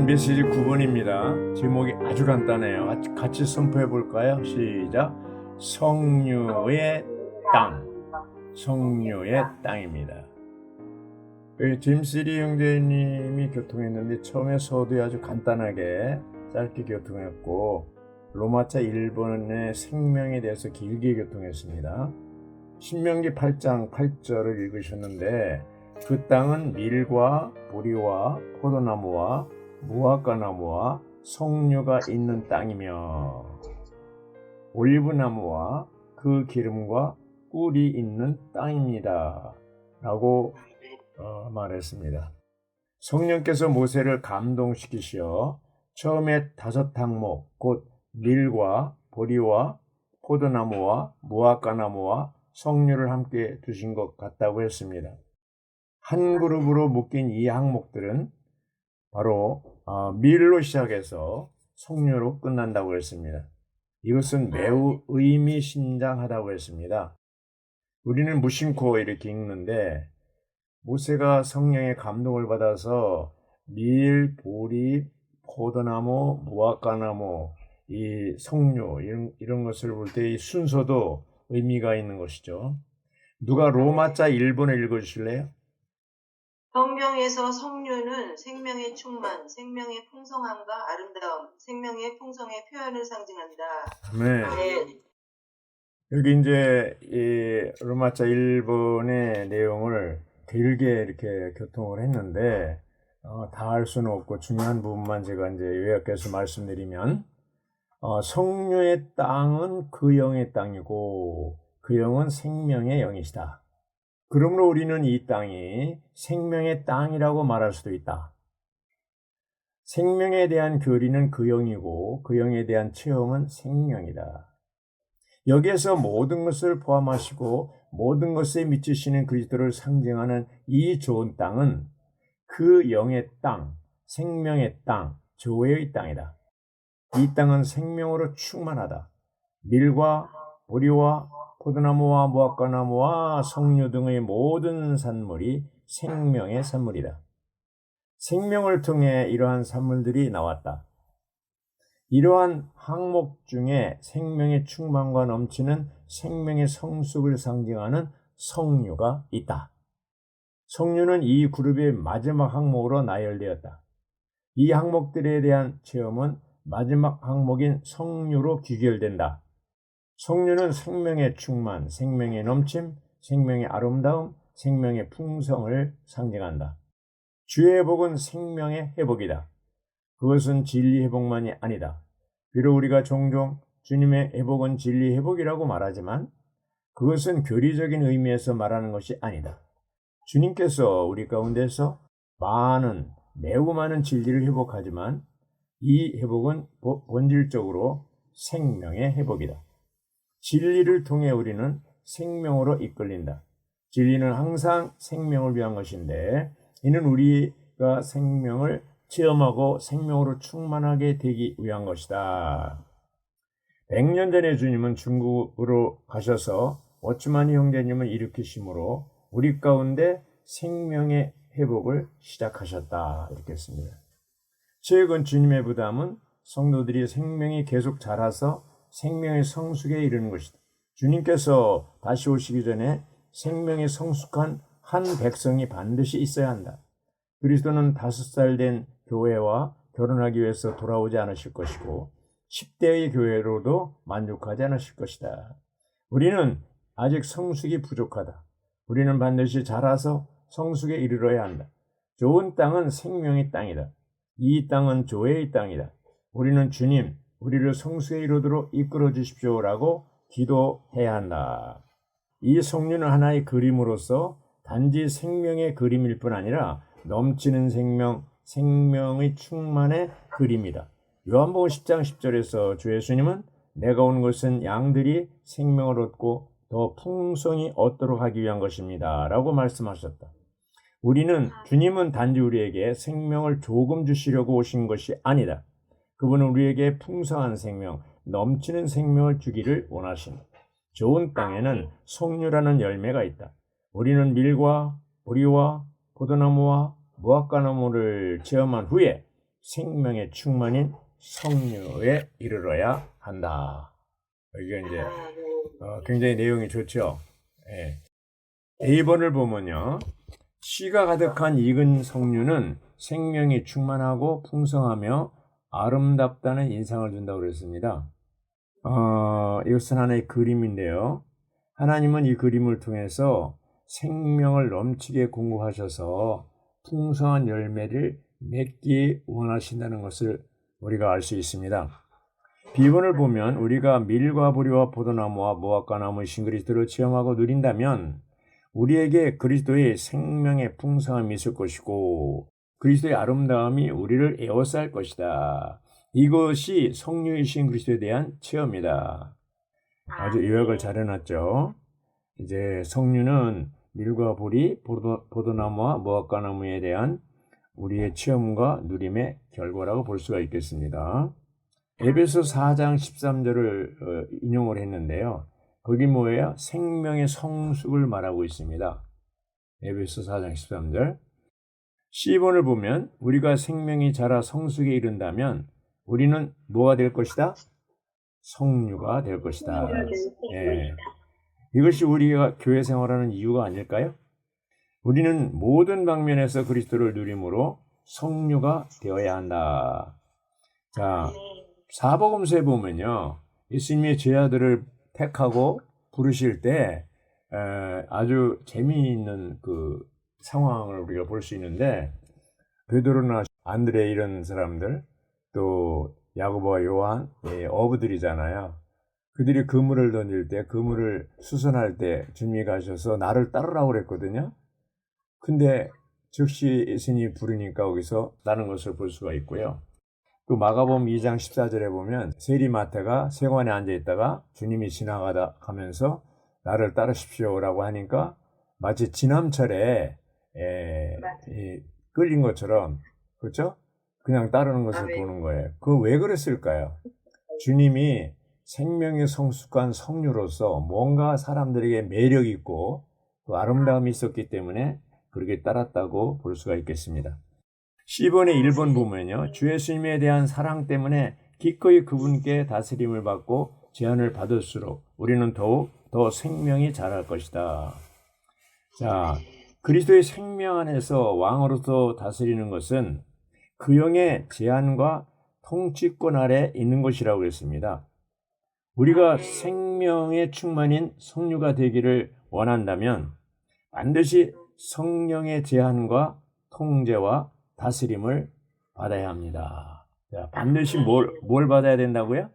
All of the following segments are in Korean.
메시지 9번입니다. 제목이 아주 간단해요. 같이 선포해 볼까요? 시작. 성류의 땅. 성류의 땅입니다. 짐시리 형제님이 교통했는데 처음에 서두에 아주 간단하게 짧게 교통했고 로마자 1번의 생명에 대해서 길게 교통했습니다. 신명기 8장 8절을 읽으셨는데 그 땅은 밀과 보리와 포도나무와 무화과나무와 석류가 있는 땅이며 올리브나무와 그 기름과 꿀이 있는 땅입니다 라고 말했습니다. 성령께서 모세를 감동시키시어 처음에 5항목 곧 밀과 보리와 포도나무와 무화과나무와 석류를 함께 두신 것 같다고 했습니다. 한 그룹으로 묶인 이 항목들은 바로 밀로 시작해서 석류로 끝난다고 했습니다. 이것은 매우 의미심장하다고 했습니다. 우리는 무심코 이렇게 읽는데 모세가 성령의 감동을 받아서 밀, 보리, 포도나무, 무화과나무, 이 석류 이런 것을 볼 때 이 순서도 의미가 있는 것이죠. 누가 로마자 1번을 읽어주실래요? 성경에서 석류는 생명의 충만, 생명의 풍성함과 아름다움, 생명의 풍성의 표현을 상징한다. 네. 여기 이제 이 로마자 1번의 내용을 길게 이렇게 교통을 했는데 다 할 수는 없고 중요한 부분만 제가 이제 요약해서 말씀드리면 성류의 땅은 그 영의 땅이고 그 영은 생명의 영이시다. 그러므로 우리는 이 땅이 생명의 땅이라고 말할 수도 있다. 생명에 대한 교리는 그 영이고 그 영에 대한 체험은 생명이다. 여기에서 모든 것을 포함하시고 모든 것에 미치시는 그리스도를 상징하는 이 좋은 땅은 그 영의 땅, 생명의 땅, 조회의 땅이다. 이 땅은 생명으로 충만하다. 밀과 보리와 포도나무와 무화과나무와 석류 등의 모든 산물이 생명의 산물이다. 생명을 통해 이러한 산물들이 나왔다. 이러한 항목 중에 생명의 충만과 넘치는 생명의 성숙을 상징하는 석류가 있다. 석류는 이 그룹의 마지막 항목으로 나열되었다. 이 항목들에 대한 체험은 마지막 항목인 석류로 귀결된다. 석류는 생명의 충만, 생명의 넘침, 생명의 아름다움, 생명의 풍성을 상징한다. 주의 회복은 생명의 회복이다. 그것은 진리 회복만이 아니다. 비록 우리가 종종 주님의 회복은 진리 회복이라고 말하지만 그것은 교리적인 의미에서 말하는 것이 아니다. 주님께서 우리 가운데서 매우 많은 진리를 회복하지만 이 회복은 본질적으로 생명의 회복이다. 진리를 통해 우리는 생명으로 이끌린다. 진리는 항상 생명을 위한 것인데 이는 우리가 생명을 체험하고 생명으로 충만하게 되기 위한 것이다. 100년 전에 주님은 중국으로 가셔서 워츠마니 형제님을 일으키심으로 우리 가운데 생명의 회복을 시작하셨다. 이렇게 했습니다. 최근 주님의 부담은 성도들이 생명이 계속 자라서 생명의 성숙에 이르는 것이다. 주님께서 다시 오시기 전에 생명의 성숙한 한 백성이 반드시 있어야 한다. 그리스도는 5살 된 교회와 결혼하기 위해서 돌아오지 않으실 것이고 10대의 교회로도 만족하지 않으실 것이다. 우리는 아직 성숙이 부족하다. 우리는 반드시 자라서 성숙에 이르러야 한다. 좋은 땅은 생명의 땅이다. 이 땅은 조회의 땅이다. 우리는 주님, 우리를 성숙에 이르도록 이끌어 주십시오라고 기도해야 한다. 이 석류는 하나의 그림으로서 단지 생명의 그림일 뿐 아니라 넘치는 생명의 충만의 그림이다. 요한복음 10장 10절에서 주 예수님은 내가 온 것은 양들이 생명을 얻고 더 풍성히 얻도록 하기 위한 것입니다 라고 말씀하셨다. 주님은 단지 우리에게 생명을 조금 주시려고 오신 것이 아니다. 그분은 우리에게 풍성한 생명, 넘치는 생명을 주기를 원하신다. 좋은 땅에는 석류라는 열매가 있다. 우리는 밀과 보리와 포도나무와 무화과나무를 체험한 후에 생명의 충만인 성류에 이르러야 한다. 이게 이제 굉장히 내용이 좋죠. 예. A번을 보면요. 씨가 가득한 익은 성류는 생명이 충만하고 풍성하며 아름답다는 인상을 준다고 그랬습니다. 이것은 하나의 그림인데요. 하나님은 이 그림을 통해서 생명을 넘치게 공급하셔서 풍성한 열매를 맺기 원하신다는 것을 우리가 알 수 있습니다. B번을 보면 우리가 밀과 보리와 포도나무와 무화과 나무이신 그리스도를 체험하고 누린다면 우리에게 그리스도의 생명의 풍성함이 있을 것이고 그리스도의 아름다움이 우리를 에워쌀 것이다. 이것이 성령이신 그리스도에 대한 체험이다. 아주 요약을 잘 해놨죠. 이제 성류는 밀과 보리, 포도나무와 무화과 나무에 대한 우리의 체험과 누림의 결과라고 볼 수가 있겠습니다. 에베소 4장 13절을 인용을 했는데요. 거기 뭐예요? 생명의 성숙을 말하고 있습니다. 에베소 4장 13절. C번을 보면 우리가 생명이 자라 성숙에 이른다면 우리는 뭐가 될 것이다? 성류가 될 것이다. 예. 이것이 우리가 교회 생활하는 이유가 아닐까요? 우리는 모든 방면에서 그리스도를 누림으로 성류가 되어야 한다. 자, 사복음서에 보면요. 예수님의 제자들을 택하고 부르실 때 아주 재미있는 그 상황을 우리가 볼 수 있는데 베드로나 안드레 이런 사람들 또 야고보와 요한 어부들이잖아요. 그들이 그물을 던질 때 그물을 수선할 때 주님이 가셔서 나를 따르라고 그랬거든요. 근데 즉시 예수님이 부르니까 거기서 따르는 것을 볼 수가 있고요. 또 마가복음 2장 14절에 보면 세리마태가 세관에 앉아 있다가 주님이 지나가다 가면서 나를 따르십시오라고 하니까 마치 지남철에 끌린 것처럼 그렇죠? 그냥 따르는 것을 보는 거예요. 그거 왜 그랬을까요? 주님이 생명의 성숙한 성류로서 뭔가 사람들에게 매력 있고 또 아름다움이 있었기 때문에 그렇게 따랐다고 볼 수가 있겠습니다. C번의 1번 보면요. 주 예수님에 대한 사랑 때문에 기꺼이 그분께 다스림을 받고 제한을 받을수록 우리는 더욱 더 생명이 자랄 것이다. 자, 그리스도의 생명 안에서 왕으로서 다스리는 것은 그 영의 제한과 통치권 아래 있는 것이라고 했습니다. 우리가 생명의 충만인 성류가 되기를 원한다면 반드시 성령의 제한과 통제와 다스림을 받아야 합니다. 자, 반드시 뭘 받아야 된다고요?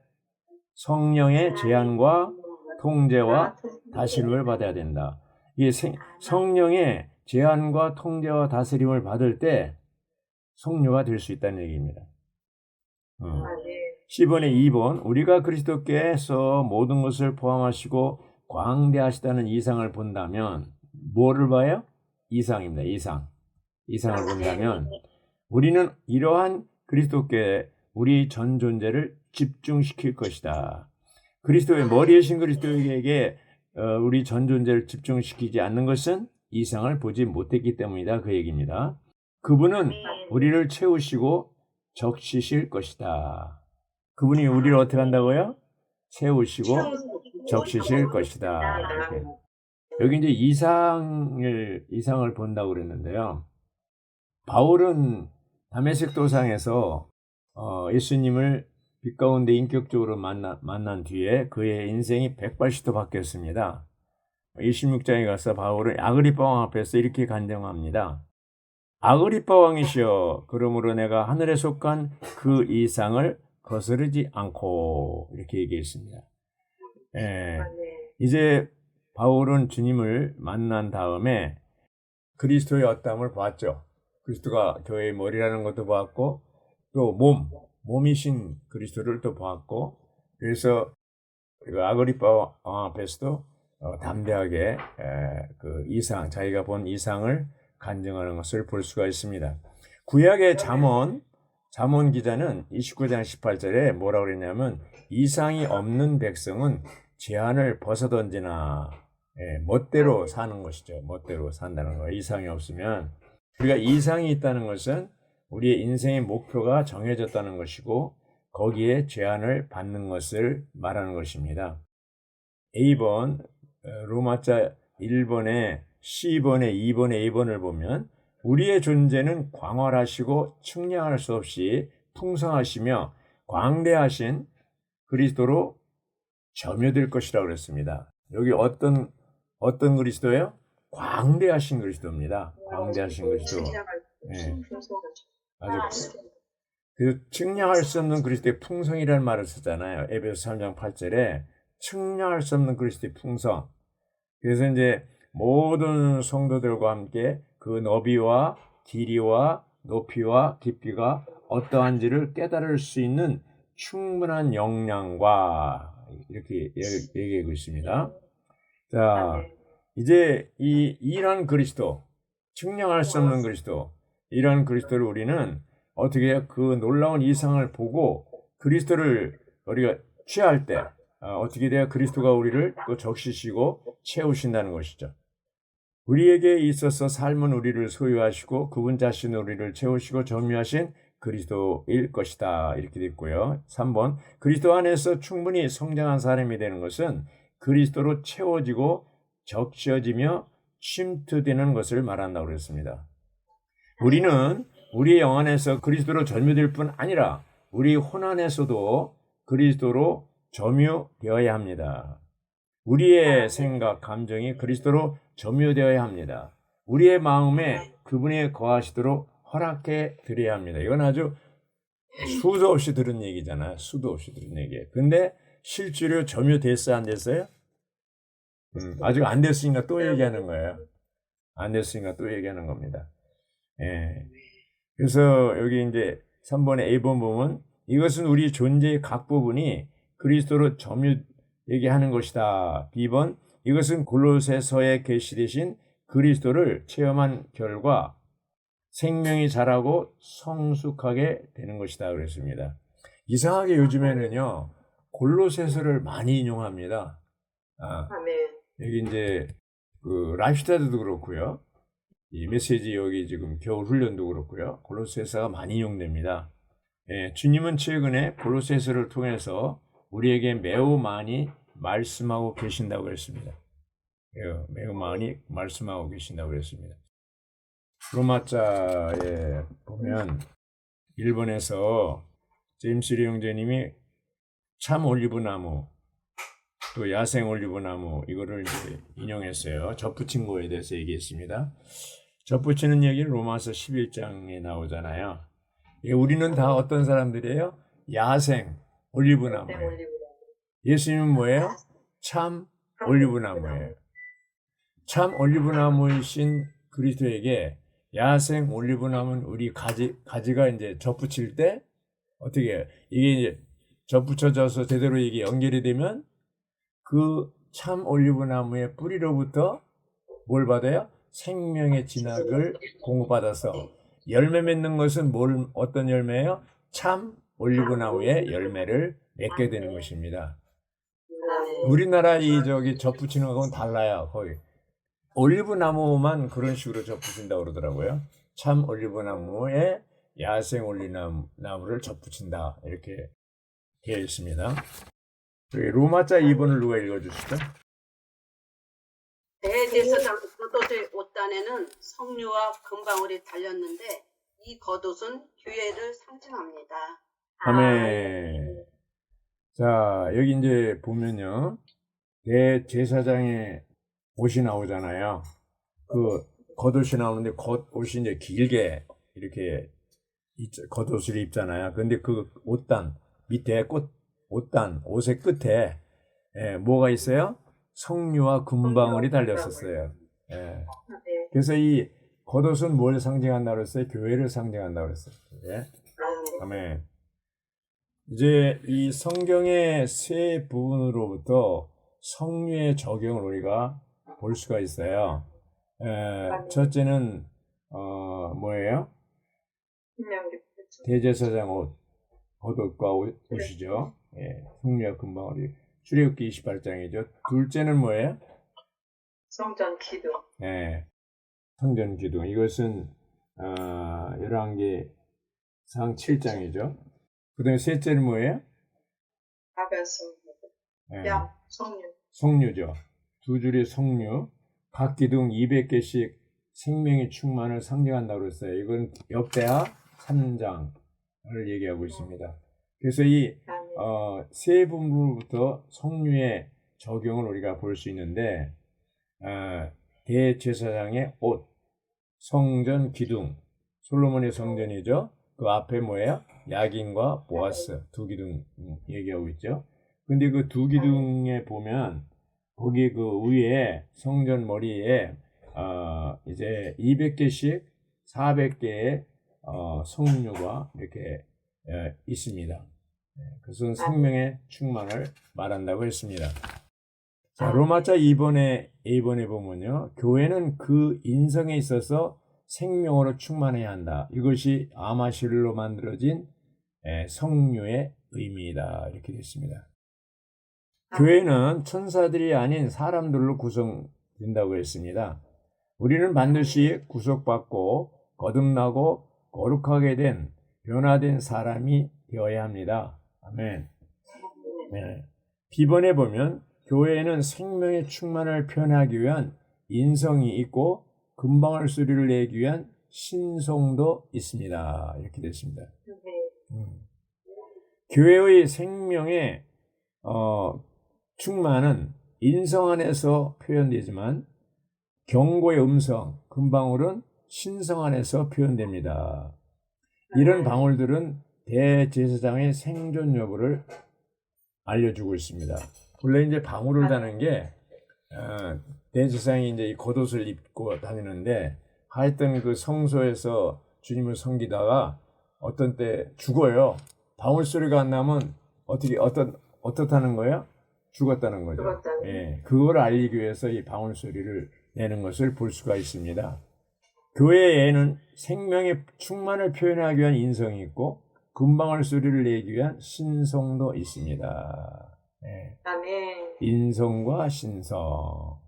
성령의 제한과 통제와 다스림을 받아야 된다. 이게 성령의 제한과 통제와 다스림을 받을 때 성류가 될 수 있다는 얘기입니다. 10번에 2번 우리가 그리스도께서 모든 것을 포함하시고 광대하시다는 이상을 본다면 뭐를 봐요? 이상입니다. 이상을 본다면 우리는 이러한 그리스도께 우리 전 존재를 집중시킬 것이다. 그리스도의 머리이신 그리스도에게 우리 전 존재를 집중시키지 않는 것은 이상을 보지 못했기 때문이다. 그 얘기입니다. 그분은 우리를 채우시고 적시실 것이다. 그분이 우리를 어떻게 한다고요? 채우시고 적시실 것이다. 이렇게. 여기 이제 이상을 본다고 그랬는데요. 바울은 다메섹 도상에서 예수님을 빛 가운데 인격적으로 만난 뒤에 그의 인생이 180도 바뀌었습니다. 26장에 가서 바울은 아그리빠 왕 앞에서 이렇게 간증합니다. 아그리빠 왕이시여, 그러므로 내가 하늘에 속한 그 이상을 거스르지 않고 이렇게 얘기했습니다. 이제 바울은 주님을 만난 다음에 그리스도의 어떠함을 봤죠. 그리스도가 교회의 머리라는 것도 봤고 또 몸이신 그리스도를 또 봤고 그래서 아그리빠 왕 앞에서도 담대하게 그 이상 자기가 본 이상을 간증하는 것을 볼 수가 있습니다. 구약의 잠언 기자는 29장 18절에 뭐라고 그랬냐면 이상이 없는 백성은 제한을 벗어던지나 멋대로 사는 것이죠. 멋대로 산다는 거예요. 이상이 없으면 우리가 이상이 있다는 것은 우리의 인생의 목표가 정해졌다는 것이고 거기에 제한을 받는 것을 말하는 것입니다. A번 로마자 1번에 C번에 2번에 A번을 보면 우리의 존재는 광활하시고 측량할 수 없이 풍성하시며 광대하신 그리스도로 점유될 것이라고 그랬습니다. 여기 어떤 그리스도예요? 광대하신 그리스도입니다. 광대하신 그리스도. 네. 아주 그 측량할 수 없는 그리스도의 풍성이라는 말을 쓰잖아요. 에베소 3장 8절에 측량할 수 없는 그리스도의 풍성. 그래서 이제 모든 성도들과 함께 그 너비와 길이와 높이와 깊이가 어떠한지를 깨달을 수 있는 충분한 역량과 이렇게 얘기하고 있습니다. 자, 이제 이런 그리스도, 측량할 수 없는 그리스도, 이런 그리스도를 우리는 어떻게 그 놀라운 이상을 보고 그리스도를 우리가 취할 때 어떻게 돼야 그리스도가 우리를 또 적시시고 채우신다는 것이죠. 우리에게 있어서 삶은 우리를 소유하시고 그분 자신 우리를 채우시고 점유하신 그리스도일 것이다. 이렇게 됐고요. 3번 그리스도 안에서 충분히 성장한 사람이 되는 것은 그리스도로 채워지고 적셔지며 침투되는 것을 말한다고 그랬습니다. 우리는 우리의 영 안에서 그리스도로 점유될 뿐 아니라 우리 혼 안에서도 그리스도로 점유되어야 합니다. 우리의 생각, 감정이 그리스도로 점유되어야 합니다. 우리의 마음에 그분이 거하시도록 허락해 드려야 합니다. 이건 아주 수도 없이 들은 얘기잖아요. 수도 없이 들은 얘기예요. 근데 실제로 점유됐어요? 안 됐어요? 아직 안 됐으니까 또 얘기하는 거예요. 안 됐으니까 또 얘기하는 겁니다. 예. 그래서 여기 이제 3번에 A번 보면 이것은 우리 존재의 각 부분이 그리스도로 점유 얘기하는 것이다. B번 이것은 골로새서에 계시되신 그리스도를 체험한 결과 생명이 자라고 성숙하게 되는 것이다 그랬습니다. 이상하게 요즘에는요 골로새서를 많이 인용합니다. 여기 이제 그 라이프스타일도 그렇고요. 이 메시지 여기 지금 겨울 훈련도 그렇고요. 골로새서가 많이 인용됩니다. 예, 주님은 최근에 골로새서를 통해서 우리에게 매우 많이 말씀하고 계신다고 했습니다. 매우 많이 말씀하고 계신다고 했습니다. 로마자에 보면 일본에서 제임스 리 형제님이 참 올리브나무 또 야생 올리브나무 이거를 이제 인용했어요. 접붙인 거에 대해서 얘기했습니다. 접붙이는 얘기는 로마서 11장에 나오잖아요. 우리는 다 어떤 사람들이에요? 야생 올리브나무예요. 예수님은 뭐예요? 참 올리브나무예요. 참 올리브나무이신 그리스도에게 야생 올리브나무는 우리 가지가 이제 접붙일 때 어떻게 해요? 이게 이제 접붙여져서 제대로 이게 연결이 되면 그 참 올리브나무의 뿌리로부터 뭘 받아요? 생명의 진학을 공급받아서 열매 맺는 것은 어떤 열매예요? 참 올리브나무의 열매를 맺게 되는 것입니다. 우리나라 접붙이는 거하고는 달라요. 거의 올리브나무만 그런 식으로 접붙인다고 그러더라고요. 참 올리브나무에 야생 올리브나무를 접붙인다 이렇게 되어 있습니다. 로마자 2번을 누가 읽어주시죠? 대제사장 겉옷의 옷단에는 석류와 금방울이 달렸는데 이 겉옷은 교회를 상징합니다. 아멘. 자, 여기 이제 보면요. 대제사장의 옷이 나오잖아요. 그 겉옷이 나오는데 겉옷이 이제 길게 이렇게 겉옷을 입잖아요. 근데 그 옷단 밑에 옷의 끝에 뭐가 있어요? 석류와 금방울이 달렸었어요. 예. 그래서 이 겉옷은 뭘 상징한다고 그랬어요? 교회를 상징한다고 그랬어요. 예? 아멘. 이제 이 성경의 세 부분으로부터 석류의 적용을 우리가 볼 수가 있어요. 첫째는 뭐예요? 대제사장 겉옷과 옷이죠. 예, 석류와 금방울이 출애굽기 28장이죠. 둘째는 뭐예요? 성전 기둥. 예, 성전 기둥. 이것은 열왕기 상 7장이죠. 그 다음에 셋째는 뭐예요? 아가성, 예, 양, 성류. 성류죠. 두 줄의 성류, 각 기둥 200개씩 생명의 충만을 상징한다고 그랬어요. 이건 역대하 3장을 얘기하고 있습니다. 그래서 이 아멘. 세 부분부터 성류의 적용을 우리가 볼 수 있는데, 대제사장의 옷, 성전 기둥, 솔로몬의 성전이죠. 그 앞에 뭐예요? 야긴과 보아스 두 기둥 얘기하고 있죠. 근데 그 두 기둥에 보면 거기 그 위에 성전 머리에 이제 200개씩 400개의 성류가 이렇게 있습니다. 그것은 생명의 충만을 말한다고 했습니다. 자, 로마자 2번에 보면요. 교회는 그 인성에 있어서 생명으로 충만해야 한다. 이것이 아마실로 만들어진 성류의 의미이다. 이렇게 됐습니다. 교회는 천사들이 아닌 사람들로 구성된다고 했습니다. 우리는 반드시 구속받고 거듭나고 거룩하게 된 변화된 사람이 되어야 합니다. 아멘. 네. 비번에 보면 교회에는 생명의 충만을 표현하기 위한 인성이 있고 금방울 소리를 내기 위한 신성도 있습니다. 이렇게 됐습니다. 교회의 생명의 충만은 인성 안에서 표현되지만 경고의 음성, 금방울은 신성 안에서 표현됩니다. 이런 방울들은 대제사장의 생존 여부를 알려주고 있습니다. 원래 이제 방울을 다는 게 대제사장이 이제 이 겉옷을 입고 다니는데 하여튼 그 성소에서 주님을 섬기다가 어떤 때 죽어요. 방울 소리가 안 나면 어떻다는 거예요? 죽었다는 거죠. 죽었다는. 예, 그걸 알리기 위해서 이 방울 소리를 내는 것을 볼 수가 있습니다. 교회에는 생명의 충만을 표현하기 위한 인성이 있고 금방울 소리를 내기 위한 신성도 있습니다. 예. 아멘. 인성과 신성.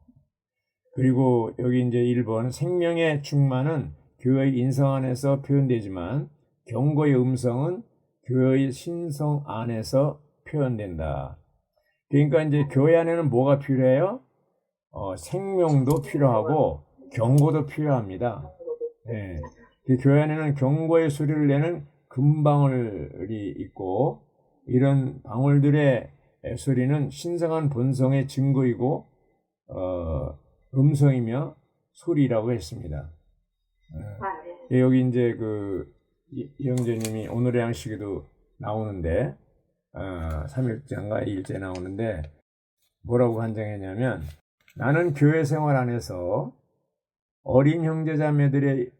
그리고 여기 이제 1번 생명의 충만은 교회의 인성 안에서 표현되지만 경고의 음성은 교회의 신성 안에서 표현된다. 그러니까 이제 교회 안에는 뭐가 필요해요? 생명도 필요하고 경고도 필요합니다. 네. 교회 안에는 경고의 소리를 내는 금방울이 있고 이런 방울들의 소리는 신성한 본성의 증거이고 음성이며 소리라고 했습니다. 여기 이제 그 이영재님이 오늘의 양식에도 나오는데 3일째인가 2일째 나오는데 뭐라고 간증했냐면 나는 교회 생활 안에서 어린 형제자매들의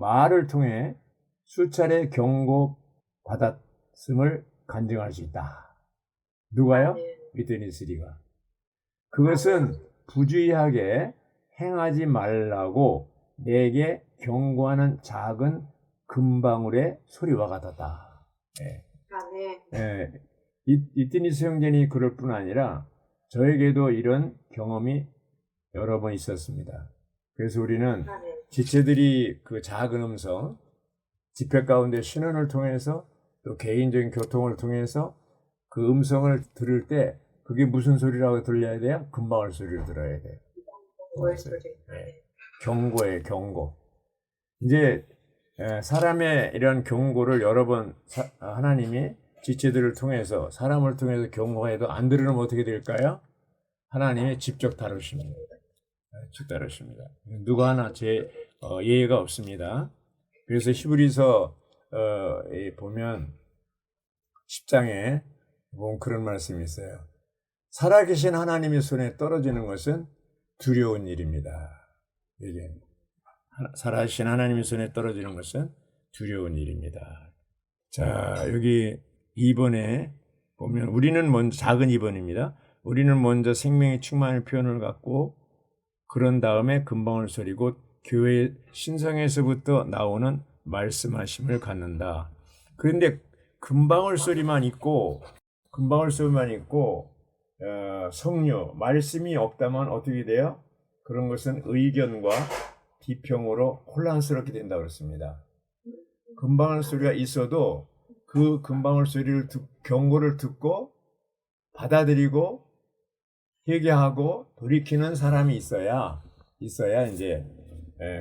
말을 통해 수차례 경고 받았음을 간증할 수 있다. 누가요? 위트니스리가. 그것은 부주의하게 행하지 말라고 내게 경고하는 작은 금방울의 소리와 같았다. 예. 예. 위트니스 형제니 그럴 뿐 아니라 저에게도 이런 경험이 여러 번 있었습니다. 그래서 우리는 지체들이 그 작은 음성, 집회 가운데 신원을 통해서 또 개인적인 교통을 통해서 그 음성을 들을 때 그게 무슨 소리라고 들려야 돼요? 금방울 소리를 들어야 돼요. 네. 경고예요, 경고. 이제 사람의 이런 경고를 여러 번 하나님이 지체들을 통해서 사람을 통해서 경고해도 안 들으면 어떻게 될까요? 하나님이 직접 다루십니다. 직접 다루십니다. 누가 하나 예외가 없습니다. 그래서 히브리서 보면 10장에 보면 그런 말씀이 있어요. 살아계신 하나님의 손에 떨어지는 것은 두려운 일입니다. 이게 살아계신 하나님의 손에 떨어지는 것은 두려운 일입니다. 자, 여기 2번에 보면 우리는 먼저 작은 2번입니다. 우리는 먼저 생명의 충만의 표현을 갖고 그런 다음에 금방울 소리고 교회 신성에서부터 나오는 말씀하심을 갖는다. 그런데 금방울 소리만 있고 성류, 말씀이 없다면 어떻게 돼요? 그런 것은 의견과 비평으로 혼란스럽게 된다고 그랬습니다. 금방울 소리가 있어도 그 금방울 소리를 경고를 듣고 받아들이고 회개하고 돌이키는 사람이 있어야 이제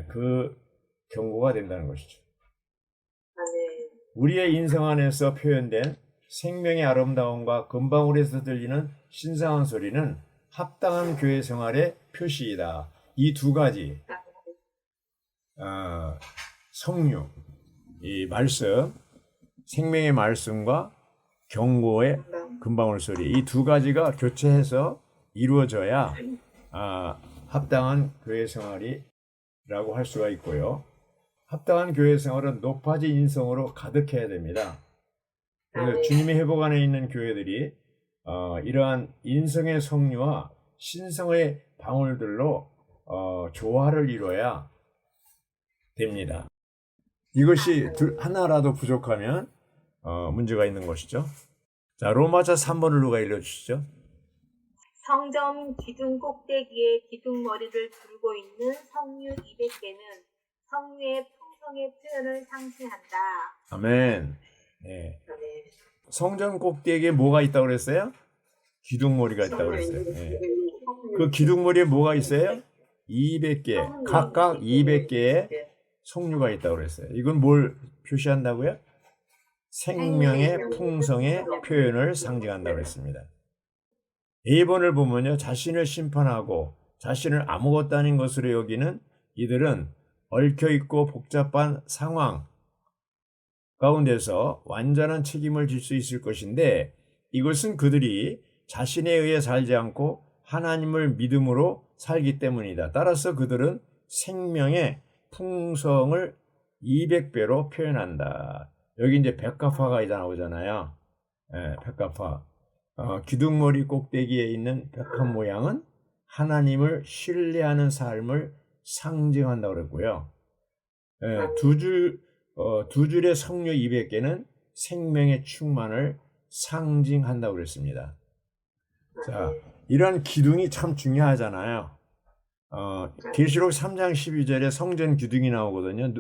그 경고가 된다는 것이죠. 아멘. 우리의 인생 안에서 표현된 생명의 아름다움과 금방울에서 들리는 신성한 소리는 합당한 교회 생활의 표시이다. 이 두 가지 성류, 이 말씀, 생명의 말씀과 경고의 금방울 소리, 이 두 가지가 교체해서 이루어져야 합당한 교회 생활이라고 할 수가 있고요. 합당한 교회 생활은 높아진 인성으로 가득해야 됩니다. 그래서 주님의 회복 안에 있는 교회들이 이러한 인성의 성류와 신성의 방울들로 조화를 이뤄야 됩니다. 이것이 하나라도 부족하면 문제가 있는 것이죠. 자, 로마서 3번을 누가 읽어주시죠? 성전 기둥 꼭대기에 기둥머리를 두르고 있는 성류 200개는 성류의 풍성의 표현을 상징한다. 아멘. 네. 성전 꼭대기에 뭐가 있다고 그랬어요? 기둥머리가 있다고 그랬어요. 네. 그 기둥머리에 뭐가 있어요? 200개, 각각 200개의 성류가 있다고 그랬어요. 이건 뭘 표시한다고요? 생명의 풍성의 표현을 상징한다고 했습니다. A번을 보면요, 자신을 심판하고 자신을 아무것도 아닌 것으로 여기는 이들은 얽혀있고 복잡한 상황 가운데서 완전한 책임을 질 수 있을 것인데, 이것은 그들이 자신에 의해 살지 않고 하나님을 믿음으로 살기 때문이다. 따라서 그들은 생명의 풍성을 200배로 표현한다. 여기 이제 백합화가 나오잖아요. 백합화. 기둥머리 꼭대기에 있는 백합 모양은 하나님을 신뢰하는 삶을 상징한다고 그랬고요. 두 줄의 성류 200개는 생명의 충만을 상징한다고 그랬습니다. 자, 이런 기둥이 참 중요하잖아요. 계시록 3장 12절에 성전 기둥이 나오거든요.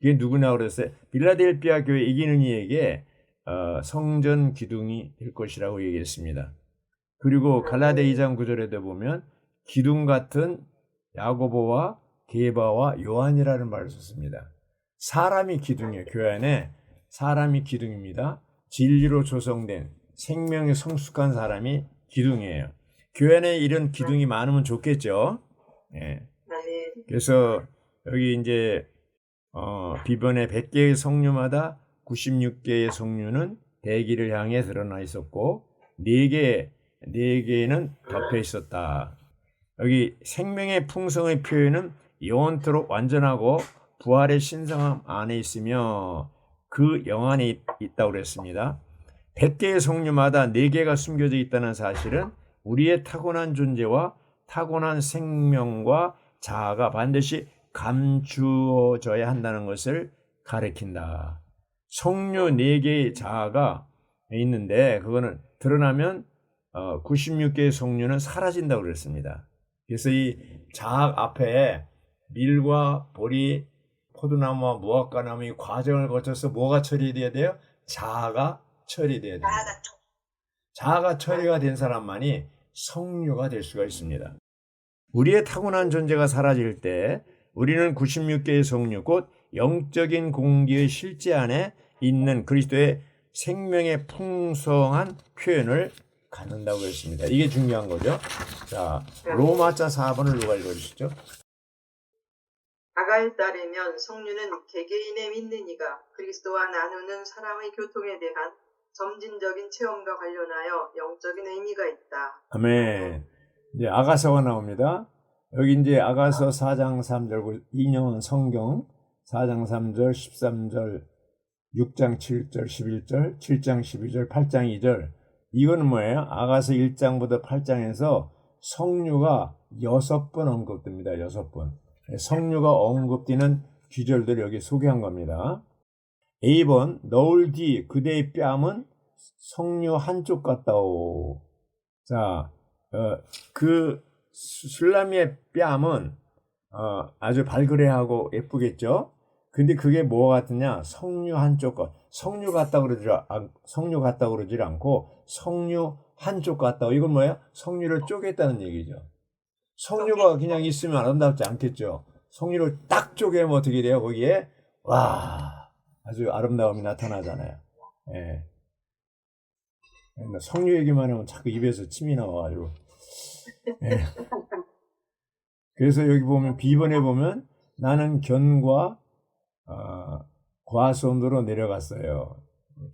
이게 누구나 그랬어요? 빌라델피아 교회 이기는 이에게 성전 기둥이 될 것이라고 얘기했습니다. 그리고 갈라데 2장 9절에도 보면 기둥 같은 야고보와 게바와 요한이라는 말을 썼습니다. 사람이 기둥이에요. 교회 안에 사람이 기둥입니다. 진리로 조성된 생명이 성숙한 사람이 기둥이에요. 교회 안에 이런 기둥이 많으면 좋겠죠. 예. 그래서 여기 이제 비번의 100개의 성류마다 96개의 성류는 대기를 향해 드러나 있었고 4개는 덮여 있었다. 여기 생명의 풍성의 표현은 영원토록 완전하고 부활의 신성함 안에 있으며 그 영안에 있다고 그랬습니다. 100개의 성류마다 4개가 숨겨져 있다는 사실은 우리의 타고난 존재와 타고난 생명과 자아가 반드시 감추어져야 한다는 것을 가리킨다. 성류 4개의 자아가 있는데 그거는 드러나면 96개의 성류는 사라진다고 그랬습니다. 그래서 이 자아 앞에 밀과 보리, 포도나무와 무화과나무 이 과정을 거쳐서 뭐가 처리돼야 돼요? 자아가 처리돼야 됩니다. 자아가 처리가 된 사람만이 성류가 될 수가 있습니다. 우리의 타고난 존재가 사라질 때 우리는 96개의 성류, 곧 영적인 공기의 실제 안에 있는 그리스도의 생명의 풍성한 표현을 갖는다고 했습니다. 이게 중요한 거죠. 자, 로마자 4번을 누가 읽어주시죠? 아가에 따르면 성류는 개개인의 믿는 이가 그리스도와 나누는 사랑의 교통에 대한 점진적인 체험과 관련하여 영적인 의미가 있다. 아멘. 이제 아가서가 나옵니다. 여기 이제 아가서 4장 3절 인용은 성경 4장 3절, 13절, 6장 7절, 11절, 7장 12절, 8장 2절. 이거는 뭐예요? 아가서 1장부터 8장에서 성류가 6번 언급됩니다. 6번. 성류가 언급되는 귀절들을 여기 소개한 겁니다. A번 너울 뒤 그대의 뺨은 성류 한쪽 같다오. 자, 그 술라미의 뺨은 아주 발그레하고 예쁘겠죠? 근데 그게 뭐가 같으냐? 석류 한쪽 것. 석류 같다고 그러질 않고 석류 한쪽 같다고. 이건 뭐예요? 석류를 쪼갰다는 얘기죠. 석류가 그냥 있으면 아름답지 않겠죠. 석류를 딱 쪼개면 어떻게 돼요? 거기에 와, 아주 아름다움이 나타나잖아요. 예. 그러니까 석류 얘기만 하면 자꾸 입에서 침이 나와가지고. 예. 그래서 여기 보면 B번에 보면 나는 견과 과수원으로 내려갔어요.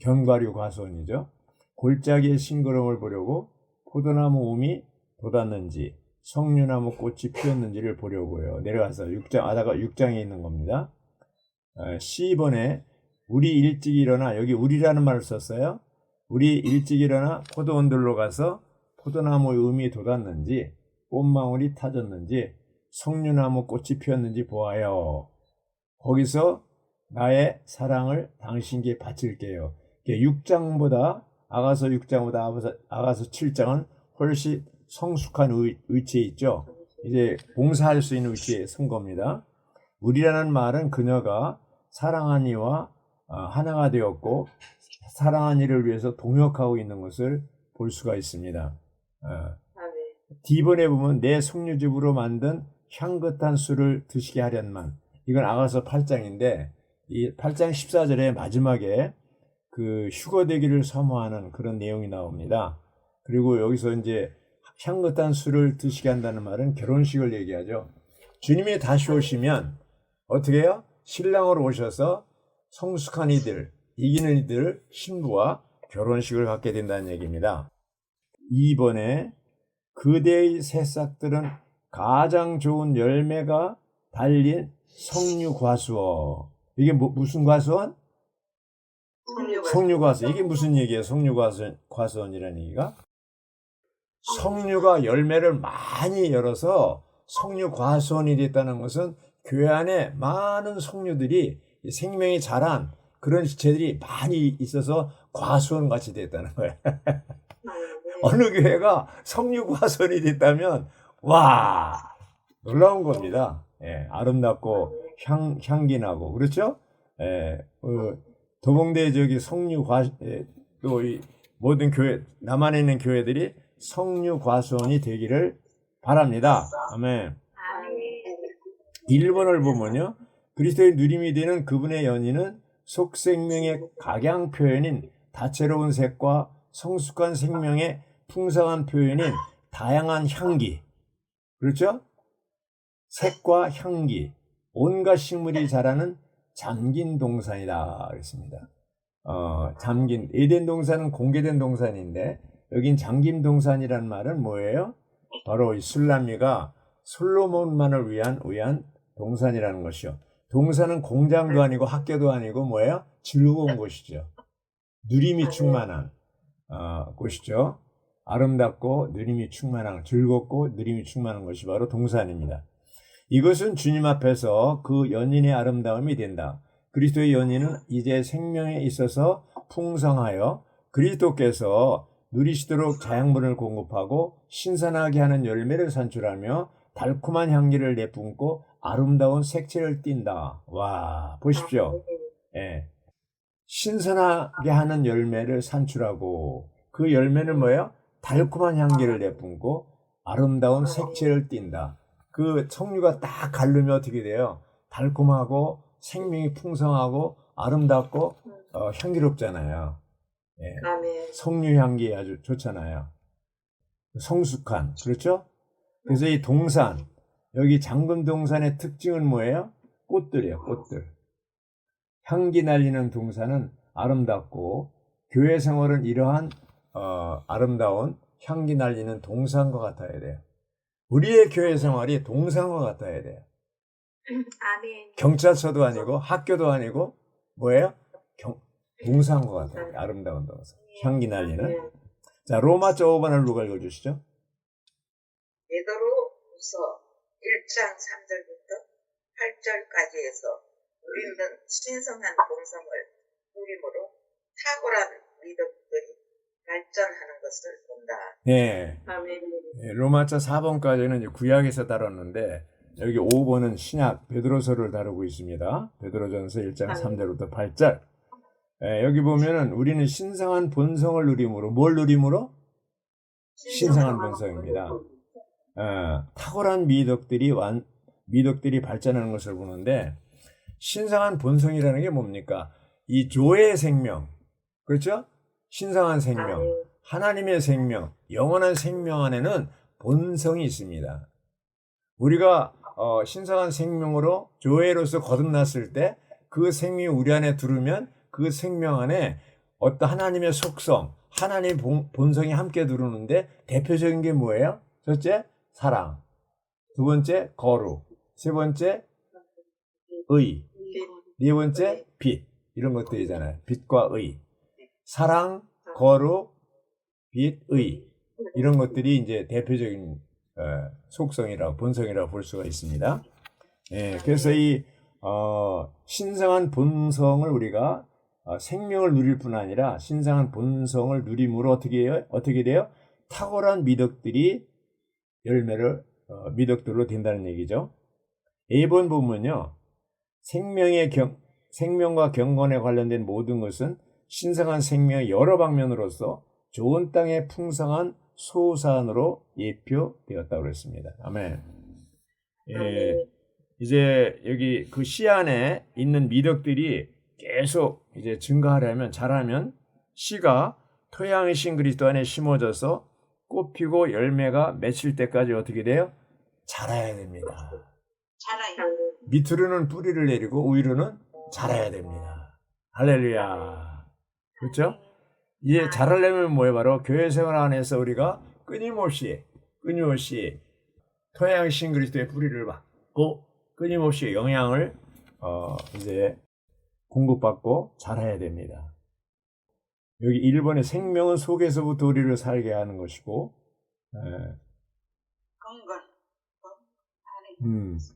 견과류 과수원이죠. 골짜기의 싱그러움을 보려고 포도나무 움이 돋았는지 석류나무 꽃이 피었는지를 보려고요. 내려가서 6장에 있는 겁니다. C번에 우리 일찍 일어나, 여기 우리라는 말을 썼어요. 우리 일찍 일어나 포도원들로 가서 포도나무의 움이 돋았는지 꽃망울이 타졌는지 석류나무 꽃이 피었는지 보아요. 거기서 나의 사랑을 당신께 바칠게요. 6장보다 아가서 6장보다 아가서 7장은 훨씬 성숙한 위치에 있죠. 이제 봉사할 수 있는 위치에 선 겁니다. 우리라는 말은 그녀가 사랑한 이와 하나가 되었고 사랑한 이를 위해서 동역하고 있는 것을 볼 수가 있습니다. D번에 보면 내 석류즙으로 만든 향긋한 술을 드시게 하련만. 이건 아가서 8장인데 이 8장 14절의 마지막에 그 휴거되기를 사모하는 그런 내용이 나옵니다. 그리고 여기서 이제 향긋한 술을 드시게 한다는 말은 결혼식을 얘기하죠. 주님이 다시 오시면 어떻게 해요? 신랑으로 오셔서 성숙한 이들, 이기는 이들 신부와 결혼식을 갖게 된다는 얘기입니다. 2번에 그대의 새싹들은 가장 좋은 열매가 달린 석류 과수원. 이게 무슨 과수원? 석류 과수원. 이게 무슨 얘기예요? 석류 과수원이라는 얘기가? 석류가 열매를 많이 열어서 석류 과수원이 됐다는 것은 교회 안에 많은 석류들이 생명이 자란 그런 지체들이 많이 있어서 과수원 같이 됐다는 거예요. 어느 교회가 석류 과수원이 됐다면 와, 놀라운 겁니다. 예, 아름답고 향기 나고 그렇죠? 예, 도봉대 저기 석류 또 이 모든 교회 남한에 있는 교회들이 석류 과수원이 되기를 바랍니다. 아멘. 1번을 보면요. 그리스도의 누림이 되는 그분의 연인은 속생명의 각양 표현인 다채로운 색과 성숙한 생명의 풍성한 표현인 다양한 향기. 그렇죠? 색과 향기. 온갖 식물이 자라는 잠긴 동산이다. 그랬습니다. 잠긴. 에덴 동산은 공개된 동산인데 여긴 잠긴 동산이란 말은 뭐예요? 바로 이 술람미가 솔로몬만을 위한 동산이라는 것이요. 동산은 공장도 아니고 학교도 아니고 뭐예요? 즐거운 곳이죠. 누림이 충만한 곳이죠. 아름답고 누림이 충만한, 즐겁고 누림이 충만한 것이 바로 동산입니다. 이것은 주님 앞에서 그 연인의 아름다움이 된다. 그리스도의 연인은 이제 생명에 있어서 풍성하여 그리스도께서 누리시도록 자양분을 공급하고 신선하게 하는 열매를 산출하며 달콤한 향기를 내뿜고 아름다운 색채를 띈다. 와, 보십시오. 예. 신선하게 하는 열매를 산출하고 그 열매는 뭐예요? 달콤한 향기를 내뿜고 아름다운 색채를 띈다. 그 석류가 딱 갈르면 어떻게 돼요? 달콤하고 생명이 풍성하고 아름답고 향기롭잖아요. 예. 석류 향기 아주 좋잖아요. 성숙한, 그렇죠? 그래서 이 동산, 여기 잠금 동산의 특징은 뭐예요? 꽃들이에요, 꽃들. 향기 날리는 동산은 아름답고 교회 생활은 이러한 아름다운 향기 날리는 동산과 같아야 돼요. 우리의 교회 생활이 동산과 같아야 돼요. 아멘. 경찰서도 아니고 학교도 아니고 뭐예요? 동산과 같아요. 아름다운 동산. 향기 날리는. 자, 로마서 5번을 누가 읽어주시죠? 베드로후서 1장 3절부터 8절까지 해서 우리는 신성한 동성을 누림으로 탁월한 믿음들이 발전하는 것을 본다. 네. 아멘. 네, 로마서 4번까지는 구약에서 다뤘는데 여기 5번은 신약 베드로서를 다루고 있습니다. 베드로전서 1장 3절부터 8절. 여기 보면은 우리는 신성한 본성을 누림으로, 뭘 누림으로? 신성한 본성입니다. 탁월한 미덕들이 발전하는 것을 보는데, 신성한 본성이라는 게 뭡니까? 이 조의 생명, 그렇죠? 신성한 생명, 하나님의 생명, 영원한 생명 안에는 본성이 있습니다. 우리가 신성한 생명으로 조회로서 거듭났을 때 그 생명이 우리 안에 들으면 그 생명 안에 어떤 하나님의 속성, 하나님의 본성이 함께 들어오는데 대표적인 게 뭐예요? 첫째, 사랑. 두 번째, 거룩. 세 번째, 의. 네 번째, 빛. 이런 것들이잖아요. 빛과 의. 사랑, 거룩, 빛, 의. 이런 것들이 이제 대표적인 속성이라고, 본성이라고 볼 수가 있습니다. 그래서 이 신성한 본성을 우리가 생명을 누릴 뿐 아니라 신성한 본성을 누림으로 어떻게 돼요? 탁월한 미덕들로 된다는 얘기죠. A번 보면요, 생명과 경건에 관련된 모든 것은 신성한 생명의 여러 방면으로서 좋은 땅의 풍성한 소산으로 예표되었다고 그랬습니다. 아멘. 이제 여기 그 씨 안에 있는 미덕들이 계속 이제 증가하려면, 자라면 씨가 토양이신 그리스도 안에 심어져서 꽃피고 열매가 맺힐 때까지 어떻게 돼요? 자라야 됩니다. 자라요. 밑으로는 뿌리를 내리고 위로는 자라야 됩니다. 할렐루야. 그렇죠? 이제 자라려면 뭐예요? 바로 교회 생활 안에서 우리가 끊임없이 토양이신 그리스도의 뿌리를 받고 끊임없이 영향을 이제 공급받고 자라야 됩니다. 여기 1번의 생명은 속에서부터 우리를 살게 하는 것이고,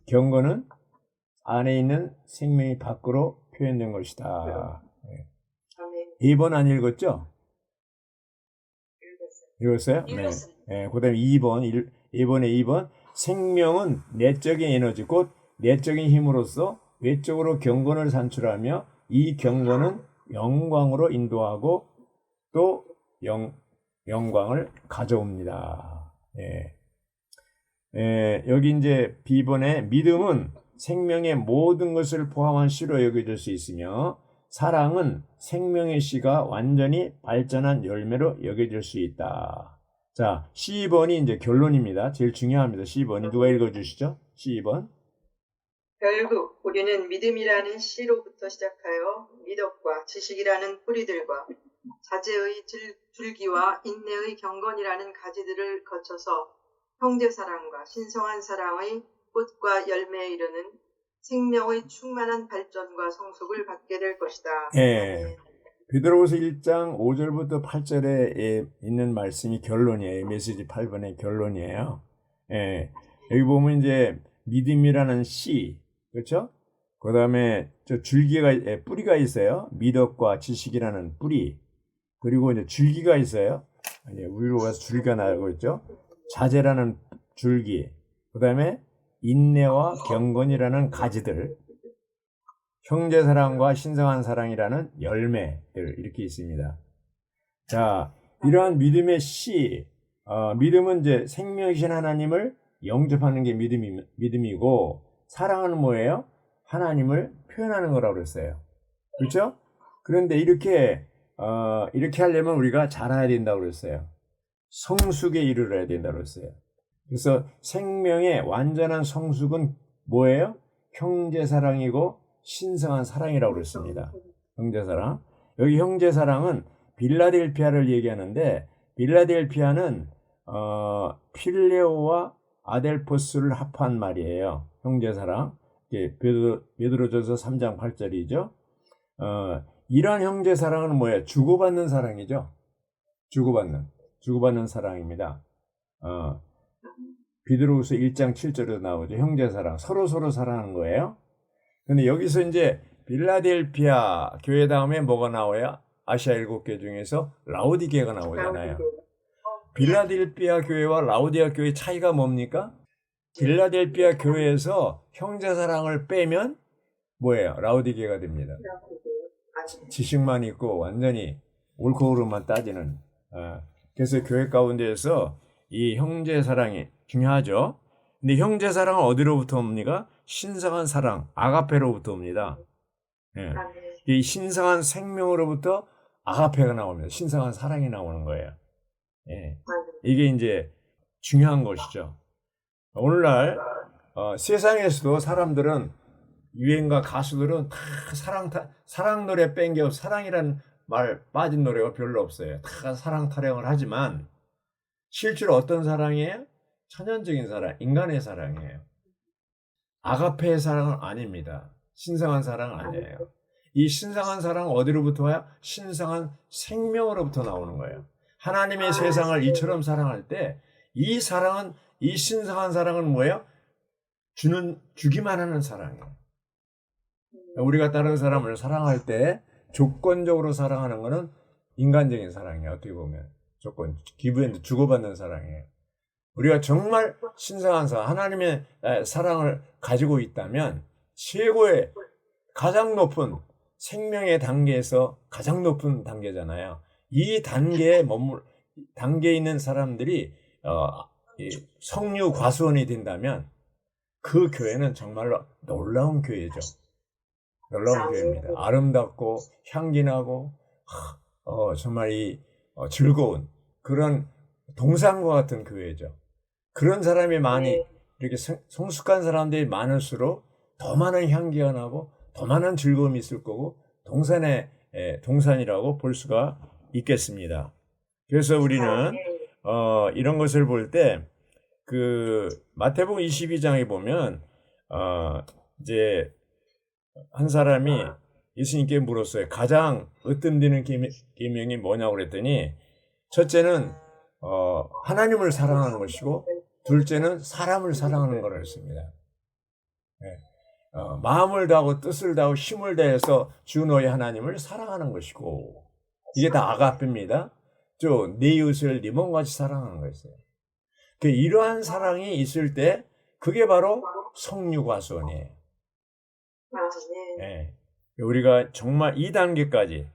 경건은 안에 있는 생명이 밖으로 표현된 것이다. 2번 안 읽었죠? 읽었어요? 네. 그 다음에 2번에 2번. 생명은 내적인 에너지, 곧 내적인 힘으로써 외적으로 경건을 산출하며 이 경건은 영광으로 인도하고 또 영광을 가져옵니다. 여기 이제 B번에 믿음은 생명의 모든 것을 포함한 씨로 여겨질 수 있으며 사랑은 생명의 씨가 완전히 발전한 열매로 여겨질 수 있다. 자, C번이 이제 결론입니다. 제일 중요합니다. C번이 누가 읽어주시죠? C번. 결국 우리는 믿음이라는 씨로부터 시작하여 미덕과 지식이라는 뿌리들과 자제의 줄기와 인내의 경건이라는 가지들을 거쳐서 형제사랑과 신성한 사랑의 꽃과 열매에 이르는 생명의 충만한 발전과 성숙을 받게 될 것이다. 베드로후서 1장 5절부터 8절에 있는 말씀이 결론이에요. 메시지 8번의 결론이에요. 여기 보면 이제 믿음이라는 씨, 그렇죠? 그 다음에 저 뿌리가 있어요. 미덕과 지식이라는 뿌리. 그리고 이제 줄기가 있어요. 위로 가서 줄기가 나고 있죠. 자제라는 줄기. 그 다음에 인내와 경건이라는 가지들. 형제사랑과 신성한 사랑이라는 열매들, 이렇게 있습니다. 자, 이러한 믿음의 씨, 믿음은 이제 생명이신 하나님을 영접하는 게 믿음이고, 사랑은 뭐예요? 하나님을 표현하는 거라고 그랬어요. 그렇죠? 그런데 이렇게 하려면 우리가 자라야 된다고 그랬어요. 성숙에 이르러야 된다고 그랬어요. 그래서 생명의 완전한 성숙은 뭐예요? 형제사랑이고 신성한 사랑이라고 그랬습니다. 형제사랑. 여기 형제사랑은 빌라델피아를 얘기하는데, 빌라델피아는 필레오와 아델포스를 합한 말이에요. 형제사랑. 베드로전서 3장 8절이죠. 이런 형제사랑은 뭐예요? 주고받는 사랑이죠. 주고받는 사랑입니다. 베드로후서 1장 7절에도 나오죠. 형제사랑. 서로 사랑하는 거예요. 근데 여기서 이제 빌라델피아 교회 다음에 뭐가 나와요? 아시아 7개 중에서 라오디게가 나오잖아요. 빌라델피아 교회와 라오디게아 교회 차이가 뭡니까? 빌라델피아 교회에서 형제 사랑을 빼면 뭐예요? 라오디게가 됩니다. 지식만 있고 완전히 옳고 그름만 따지는. 그래서 교회 가운데에서 이 형제 사랑이 중요하죠. 근데 형제 사랑은 어디로부터 옵니까? 신성한 사랑, 아가페로부터 옵니다. 예. 이 신성한 생명으로부터 아가페가 나옵니다. 신성한 사랑이 나오는 거예요. 예. 이게 이제 중요한 것이죠. 오늘날 세상에서도 사람들은 유행가 가수들은 다 사랑 노래 뺀겨 사랑이라는 말 빠진 노래가 별로 없어요. 다 사랑 타령을 하지만 실제로 어떤 사랑이에요? 천연적인 사랑, 인간의 사랑이에요. 아가페의 사랑은 아닙니다. 신성한 사랑은 아니에요. 이 신성한 사랑은 어디로부터 와요? 신성한 생명으로부터 나오는 거예요. 하나님의 세상을 이처럼 사랑할 때 이 사랑은, 이 신성한 사랑은 뭐예요? 주기만 하는 사랑이에요. 우리가 다른 사람을 사랑할 때 조건적으로 사랑하는 것은 인간적인 사랑이에요. 어떻게 보면 기부에 주고받는 사랑이에요. 우리가 정말 신성한 사랑, 하나님의 사랑을 가지고 있다면 최고의 가장 높은 생명의 단계에서 가장 높은 단계잖아요. 이 단계에 단계에 있는 사람들이 성류 과수원이 된다면 그 교회는 정말로 놀라운 교회죠. 놀라운 교회입니다. 아름답고 향기나고 정말 즐거운 그런 동산과 같은 교회죠. 그런 사람이 많이 이렇게 성숙한 사람들이 많을수록 더 많은 향기가 나고 더 많은 즐거움이 있을 거고 동산이라고 볼 수가 있겠습니다. 그래서 우리는 이런 것을 볼 때 그 마태복음 22장에 보면 이제 한 사람이 예수님께 물었어요. 가장 으뜸되는 계명이 뭐냐고 그랬더니 첫째는 하나님을 사랑하는 것이고 둘째는 사람을 사랑하는 거라 했습니다. 마음을 다하고 뜻을 다하고 힘을 다해서 주 너의 하나님을 사랑하는 것이고 이게 다 아가페입니다. 내 이웃을 네 몸같이 사랑하는 거였어요. 이러한 사랑이 있을 때 그게 바로 성류과수원이에요. 네. 우리가 정말 이 단계까지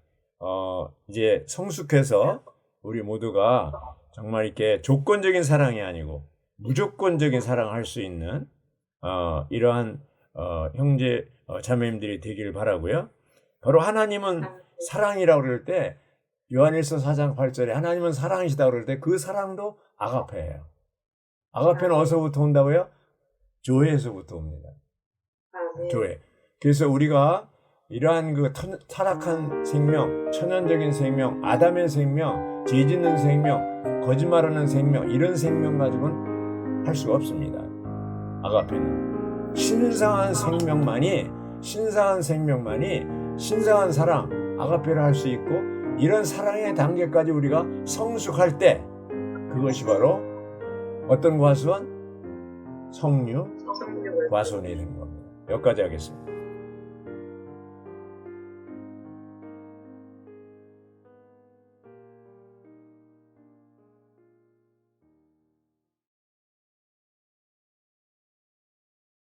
이제 성숙해서 우리 모두가 정말 이렇게 조건적인 사랑이 아니고 무조건적인 사랑을 할 수 있는 이러한 형제 자매님들이 되기를 바라고요. 바로 하나님은 사랑이라고 그럴 때 요한일서 4장 8절에 하나님은 사랑이시다고 그럴 때 그 사랑도 아가페예요. 아가페는 어디서부터 온다고요? 조회에서부터 옵니다. 조회. 그래서 우리가 이러한 그 타락한 생명, 천연적인 생명, 아담의 생명, 죄짓는 생명, 거짓말하는 생명, 이런 생명 가지고는 할 수가 없습니다. 아가페는 신성한 생명만이 신성한 사랑, 아가페를 할 수 있고 이런 사랑의 단계까지 우리가 성숙할 때 그것이 바로 어떤 과수원? 성류 과수원이 되는 겁니다. 여기까지 하겠습니다.